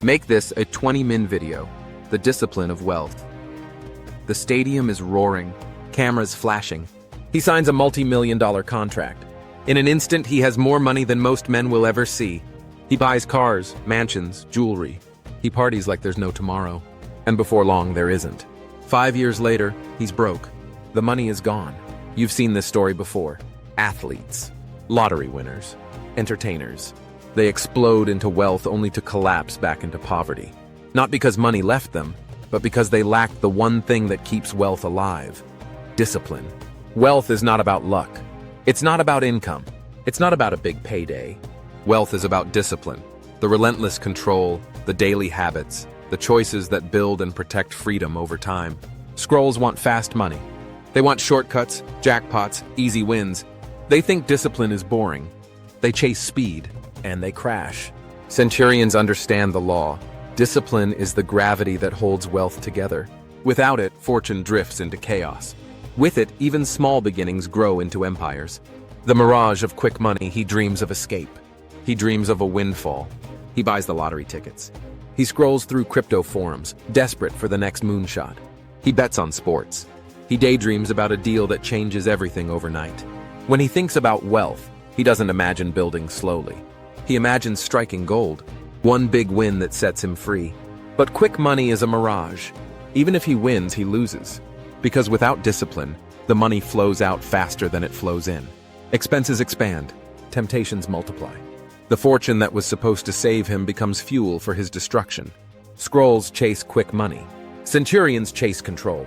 Make this a 20-min video. The discipline of wealth. The stadium is roaring, cameras flashing. He signs a multi-million-dollar contract. In an instant, he has more money than most men will ever see. He buys cars, mansions, jewelry. He parties like there's no tomorrow. And before long, there isn't. 5 years later, he's broke. The money is gone. You've seen this story before. Athletes, lottery winners, entertainers. They explode into wealth only to collapse back into poverty. Not because money left them, but because they lacked the one thing that keeps wealth alive: discipline. Wealth is not about luck. It's not about income. It's not about a big payday. Wealth is about discipline, the relentless control, the daily habits, the choices that build and protect freedom over time. Scrolls want fast money. They want shortcuts, jackpots, easy wins. They think discipline is boring. They chase speed, and they crash. Centurions understand the law. Discipline is the gravity that holds wealth together. Without it, fortune drifts into chaos. With it, even small beginnings grow into empires. The mirage of quick money, he dreams of escape. He dreams of a windfall. He buys the lottery tickets. He scrolls through crypto forums, desperate for the next moonshot. He bets on sports. He daydreams about a deal that changes everything overnight. When he thinks about wealth, he doesn't imagine building slowly. He imagines striking gold, one big win that sets him free. But quick money is a mirage. Even if he wins, he loses. Because without discipline, the money flows out faster than it flows in. Expenses expand, temptations multiply. The fortune that was supposed to save him becomes fuel for his destruction. Scrolls chase quick money. Centurions chase control.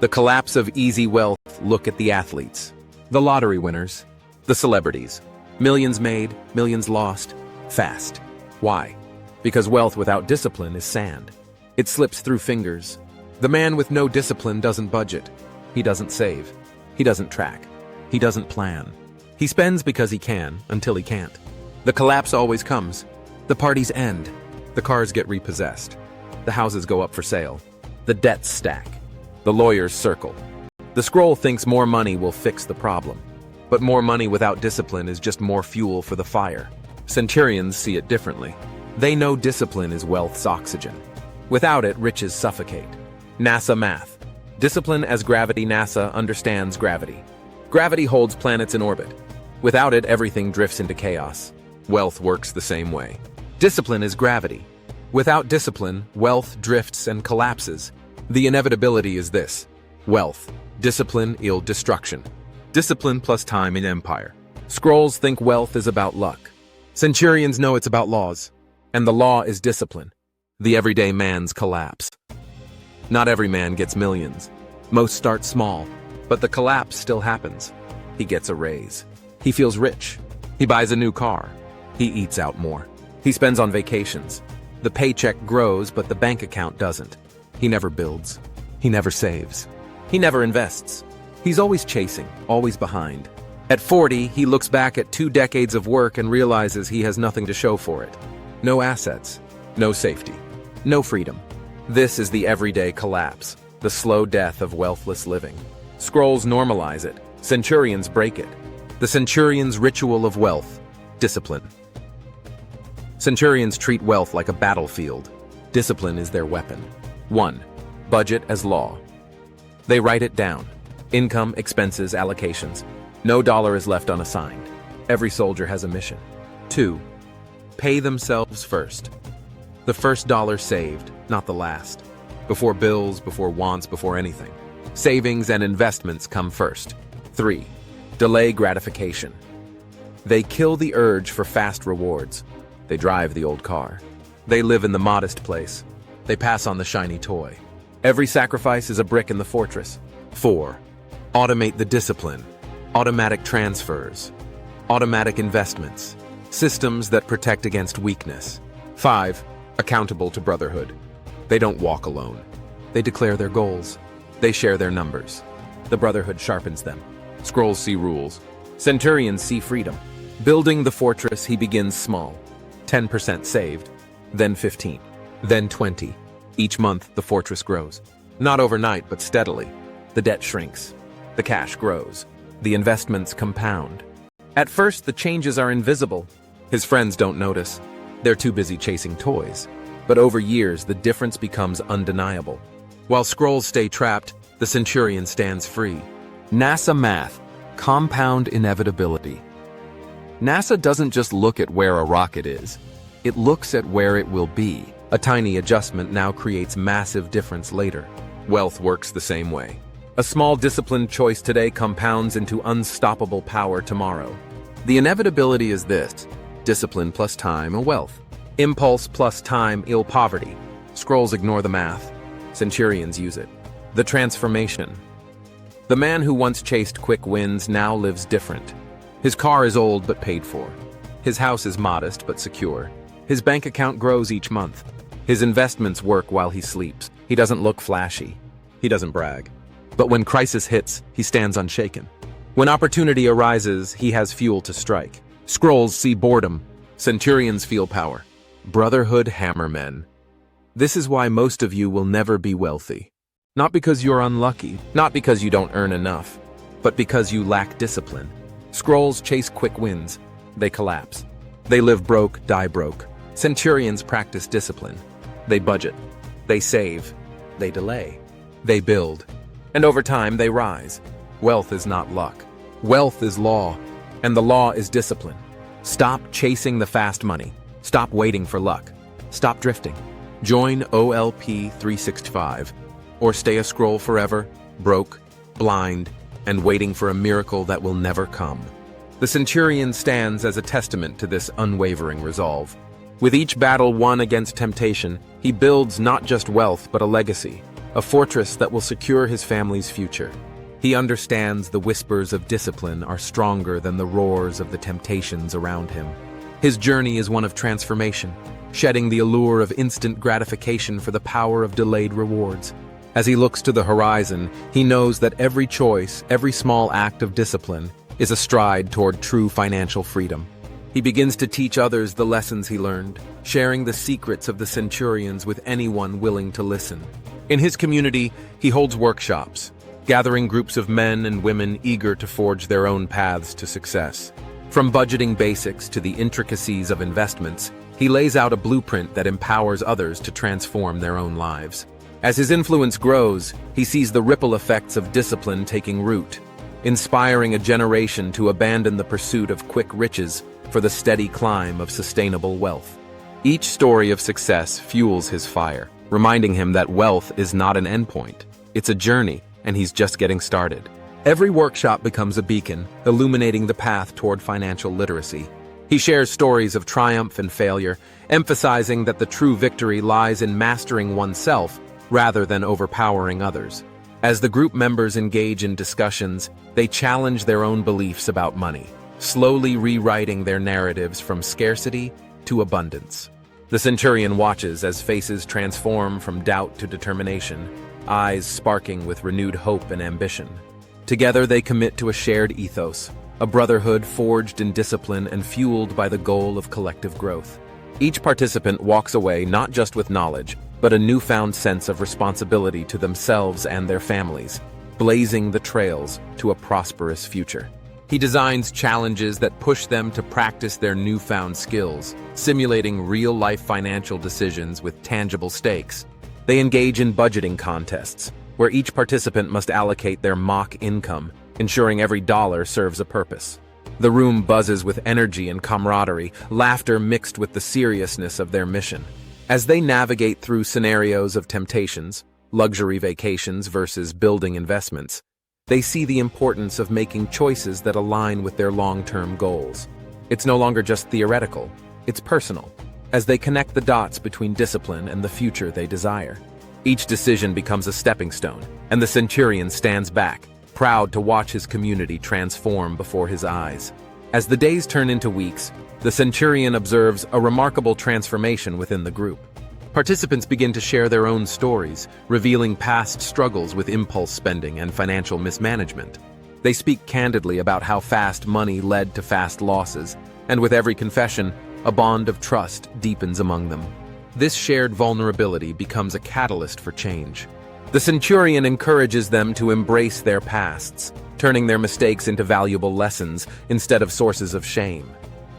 The collapse of easy wealth. Look at the athletes, the lottery winners, the celebrities. Millions made, millions lost, fast. Why? Because wealth without discipline is sand. It slips through fingers. The man with no discipline doesn't budget. He doesn't save. He doesn't track. He doesn't plan. He spends because he can, until he can't. The collapse always comes. The parties end. The cars get repossessed. The houses go up for sale. The debts stack. The lawyers circle. The scroll thinks more money will fix the problem. But more money without discipline is just more fuel for the fire. Centurions see it differently. They know discipline is wealth's oxygen. Without it, riches suffocate. NASA math. Discipline as gravity. NASA understands gravity. Gravity holds planets in orbit. Without it, everything drifts into chaos. Wealth works the same way. Discipline is gravity. Without discipline, wealth drifts and collapses. The inevitability is this: wealth, discipline, destruction. Discipline plus time in empire. Scrolls think wealth is about luck. Centurions know it's about laws. And the law is discipline. The everyday man's collapse. Not every man gets millions. Most start small. But the collapse still happens. He gets a raise. He feels rich. He buys a new car. He eats out more. He spends on vacations. The paycheck grows, but the bank account doesn't. He never builds. He never saves. He never invests. He's always chasing, always behind. At 40, he looks back at 2 decades of work and realizes he has nothing to show for it. No assets, no safety, no freedom. This is the everyday collapse, the slow death of wealthless living. Scrolls normalize it. Centurions break it. The centurion's ritual of wealth: discipline. Centurions treat wealth like a battlefield. Discipline is their weapon. 1. Budget as law. They write it down. Income, expenses, allocations. No dollar is left unassigned. Every soldier has a mission. 2. Pay themselves first. The first dollar saved, not the last. Before bills, before wants, before anything. Savings and investments come first. 3. Delay gratification. They kill the urge for fast rewards. They drive the old car. They live in the modest place. They pass on the shiny toy. Every sacrifice is a brick in the fortress. 4. Automate the discipline. Automatic transfers. Automatic investments. Systems that protect against weakness. 5. Accountable to brotherhood. They don't walk alone. They declare their goals. They share their numbers. The brotherhood sharpens them. Scrolls see rules. Centurions see freedom. Building the fortress, he begins small. 10% saved, then 15, then 20. Each month, the fortress grows. Not overnight, but steadily. The debt shrinks. The cash grows. The investments compound. At first, the changes are invisible. His friends don't notice. They're too busy chasing toys. but over years the difference becomes undeniable. While scrolls stay trapped, the centurion stands free. NASA math, compound inevitability. NASA doesn't just look at where a rocket is, it looks at where it will be. A tiny adjustment now creates massive difference later. Wealth works the same way. A small disciplined choice today compounds into unstoppable power tomorrow. The inevitability is this: discipline plus time, wealth. Impulse plus time, poverty. Scrolls ignore the math. Centurions use it. The transformation. The man who once chased quick wins now lives different. His car is old but paid for. His house is modest but secure. His bank account grows each month. His investments work while he sleeps. He doesn't look flashy. He doesn't brag. But when crisis hits, he stands unshaken. When opportunity arises, he has fuel to strike. Scrolls see boredom. Centurions feel power. Brotherhood hammermen. This is why most of you will never be wealthy. Not because you're unlucky, not because you don't earn enough, but because you lack discipline. Scrolls chase quick wins. They collapse. They live broke, die broke. Centurions practice discipline. They budget. They save. They delay. They build. And over time, they rise. Wealth is not luck. Wealth is law. And the law is discipline. Stop chasing the fast money. Stop waiting for luck. Stop drifting. Join OLP 365. Or stay a scroll forever, broke, blind, and waiting for a miracle that will never come. The centurion stands as a testament to this unwavering resolve. With each battle won against temptation, he builds not just wealth but a legacy, a fortress that will secure his family's future. He understands the whispers of discipline are stronger than the roars of the temptations around him. His journey is one of transformation, shedding the allure of instant gratification for the power of delayed rewards. As he looks to the horizon, he knows that every choice, every small act of discipline, is a stride toward true financial freedom. He begins to teach others the lessons he learned, sharing the secrets of the centurions with anyone willing to listen. In his community, he holds workshops, gathering groups of men and women eager to forge their own paths to success. From budgeting basics to the intricacies of investments, he lays out a blueprint that empowers others to transform their own lives. As his influence grows, he sees the ripple effects of discipline taking root, inspiring a generation to abandon the pursuit of quick riches for the steady climb of sustainable wealth. Each story of success fuels his fire, reminding him that wealth is not an endpoint. It's a journey, and he's just getting started. Every workshop becomes a beacon, illuminating the path toward financial literacy. He shares stories of triumph and failure, emphasizing that the true victory lies in mastering oneself rather than overpowering others. As the group members engage in discussions, they challenge their own beliefs about money, slowly rewriting their narratives from scarcity to abundance. The centurion watches as faces transform from doubt to determination, eyes sparking with renewed hope and ambition. Together they commit to a shared ethos, a brotherhood forged in discipline and fueled by the goal of collective growth. Each participant walks away not just with knowledge, but a newfound sense of responsibility to themselves and their families, blazing the trails to a prosperous future. He designs challenges that push them to practice their newfound skills, simulating real-life financial decisions with tangible stakes. They engage in budgeting contests, where each participant must allocate their mock income, ensuring every dollar serves a purpose. The room buzzes with energy and camaraderie, laughter mixed with the seriousness of their mission. As they navigate through scenarios of temptations, luxury vacations versus building investments, they see the importance of making choices that align with their long-term goals. It's no longer just theoretical, it's personal, as they connect the dots between discipline and the future they desire. Each decision becomes a stepping stone, and the centurion stands back, proud to watch his community transform before his eyes. As the days turn into weeks, the centurion observes a remarkable transformation within the group. Participants begin to share their own stories, revealing past struggles with impulse spending and financial mismanagement. They speak candidly about how fast money led to fast losses, and with every confession, a bond of trust deepens among them. This shared vulnerability becomes a catalyst for change. The centurion encourages them to embrace their pasts, turning their mistakes into valuable lessons instead of sources of shame.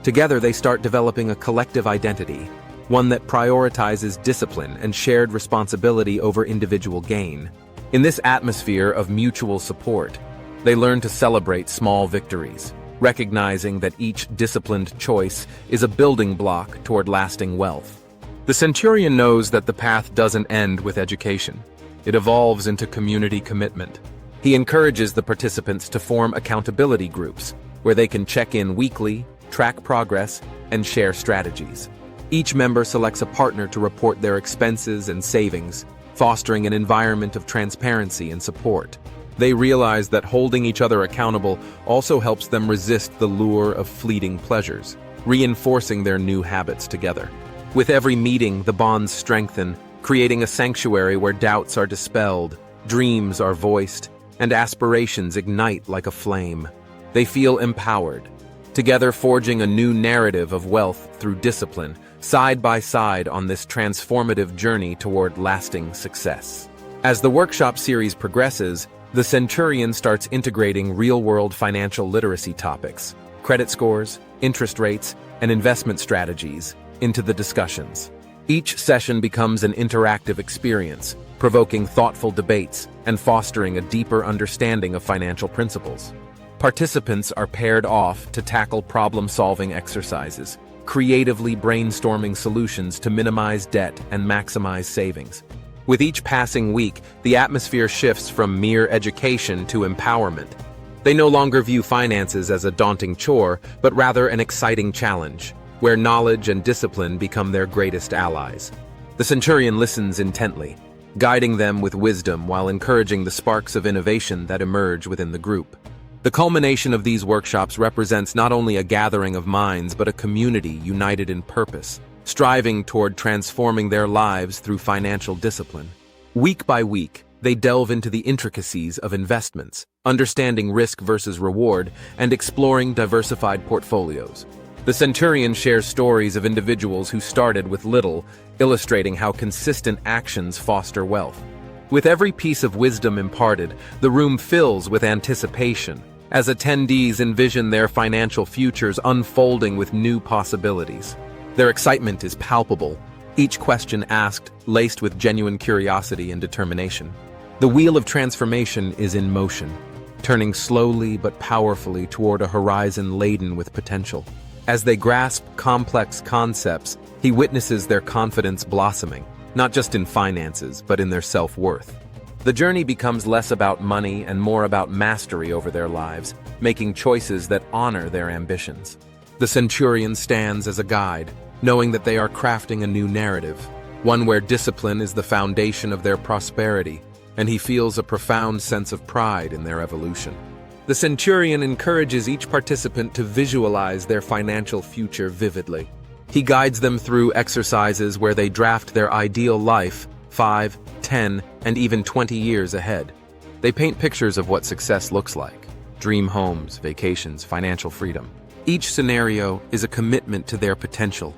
Together they start developing a collective identity, one that prioritizes discipline and shared responsibility over individual gain. In this atmosphere of mutual support, they learn to celebrate small victories, recognizing that each disciplined choice is a building block toward lasting wealth. The centurion knows that the path doesn't end with education. It evolves into community commitment. He encourages the participants to form accountability groups, where they can check in weekly, track progress, and share strategies. Each member selects a partner to report their expenses and savings, fostering an environment of transparency and support. They realize that holding each other accountable also helps them resist the lure of fleeting pleasures, reinforcing their new habits together. With every meeting, the bonds strengthen, creating a sanctuary where doubts are dispelled, dreams are voiced, and aspirations ignite like a flame. They feel empowered, together forging a new narrative of wealth through discipline, side by side on this transformative journey toward lasting success. As the workshop series progresses, the Centurion starts integrating real-world financial literacy topics, credit scores, interest rates, and investment strategies into the discussions. Each session becomes an interactive experience, provoking thoughtful debates and fostering a deeper understanding of financial principles. Participants are paired off to tackle problem-solving exercises, creatively brainstorming solutions to minimize debt and maximize savings. With each passing week, the atmosphere shifts from mere education to empowerment. They no longer view finances as a daunting chore, but rather an exciting challenge, where knowledge and discipline become their greatest allies. The Centurion listens intently, guiding them with wisdom while encouraging the sparks of innovation that emerge within the group. The culmination of these workshops represents not only a gathering of minds but a community united in purpose, striving toward transforming their lives through financial discipline. Week by week, they delve into the intricacies of investments, understanding risk versus reward, and exploring diversified portfolios. The Centurion shares stories of individuals who started with little, illustrating how consistent actions foster wealth. With every piece of wisdom imparted, the room fills with anticipation, as attendees envision their financial futures unfolding with new possibilities. Their excitement is palpable, each question asked laced with genuine curiosity and determination. The wheel of transformation is in motion, turning slowly but powerfully toward a horizon laden with potential. As they grasp complex concepts, he witnesses their confidence blossoming, not just in finances, but in their self-worth. The journey becomes less about money and more about mastery over their lives, making choices that honor their ambitions. The Centurion stands as a guide, knowing that they are crafting a new narrative, one where discipline is the foundation of their prosperity, and he feels a profound sense of pride in their evolution. The Centurion encourages each participant to visualize their financial future vividly. He guides them through exercises where they draft their ideal life 5, 10, and even 20 years ahead. They paint pictures of what success looks like: dream homes, vacations, financial freedom. Each scenario is a commitment to their potential,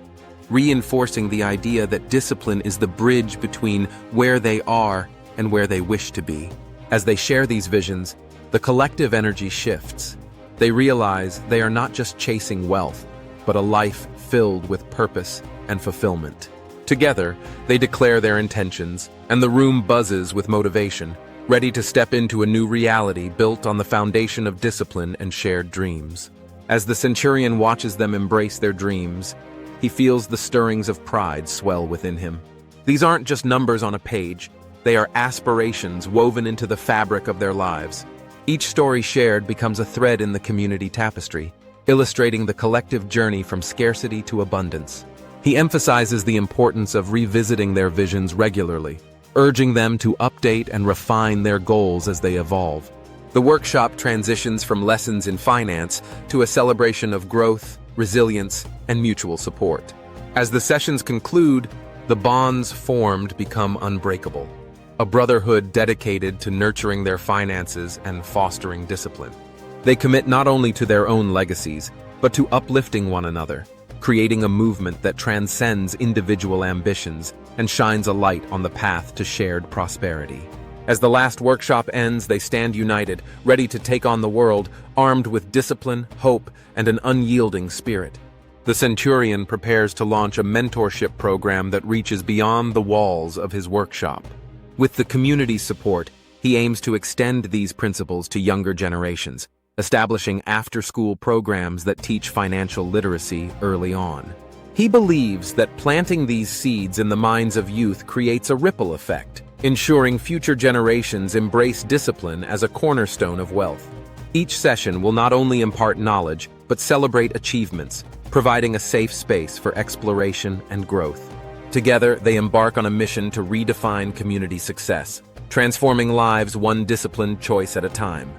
reinforcing the idea that discipline is the bridge between where they are and where they wish to be. As they share these visions, the collective energy shifts. They realize they are not just chasing wealth, but a life filled with purpose and fulfillment. Together, they declare their intentions, and the room buzzes with motivation, ready to step into a new reality built on the foundation of discipline and shared dreams. As the Centurion watches them embrace their dreams, he feels the stirrings of pride swell within him. These aren't just numbers on a page, they are aspirations woven into the fabric of their lives. Each story shared becomes a thread in the community tapestry, illustrating the collective journey from scarcity to abundance. He emphasizes the importance of revisiting their visions regularly, urging them to update and refine their goals as they evolve. The workshop transitions from lessons in finance to a celebration of growth, resilience, and mutual support. As the sessions conclude, the bonds formed become unbreakable, a brotherhood dedicated to nurturing their finances and fostering discipline. They commit not only to their own legacies, but to uplifting one another, creating a movement that transcends individual ambitions and shines a light on the path to shared prosperity. As the last workshop ends, they stand united, ready to take on the world, armed with discipline, hope, and an unyielding spirit. The Centurion prepares to launch a mentorship program that reaches beyond the walls of his workshop. With the community's support, he aims to extend these principles to younger generations, establishing after-school programs that teach financial literacy early on. He believes that planting these seeds in the minds of youth creates a ripple effect, ensuring future generations embrace discipline as a cornerstone of wealth. Each session will not only impart knowledge, but celebrate achievements, providing a safe space for exploration and growth. Together, they embark on a mission to redefine community success, transforming lives one disciplined choice at a time.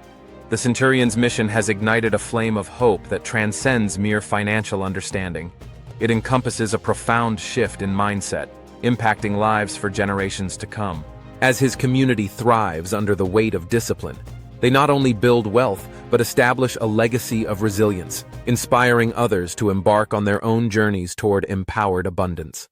The Centurion's mission has ignited a flame of hope that transcends mere financial understanding. It encompasses a profound shift in mindset, impacting lives for generations to come. As his community thrives under the weight of discipline, they not only build wealth, but establish a legacy of resilience, inspiring others to embark on their own journeys toward empowered abundance.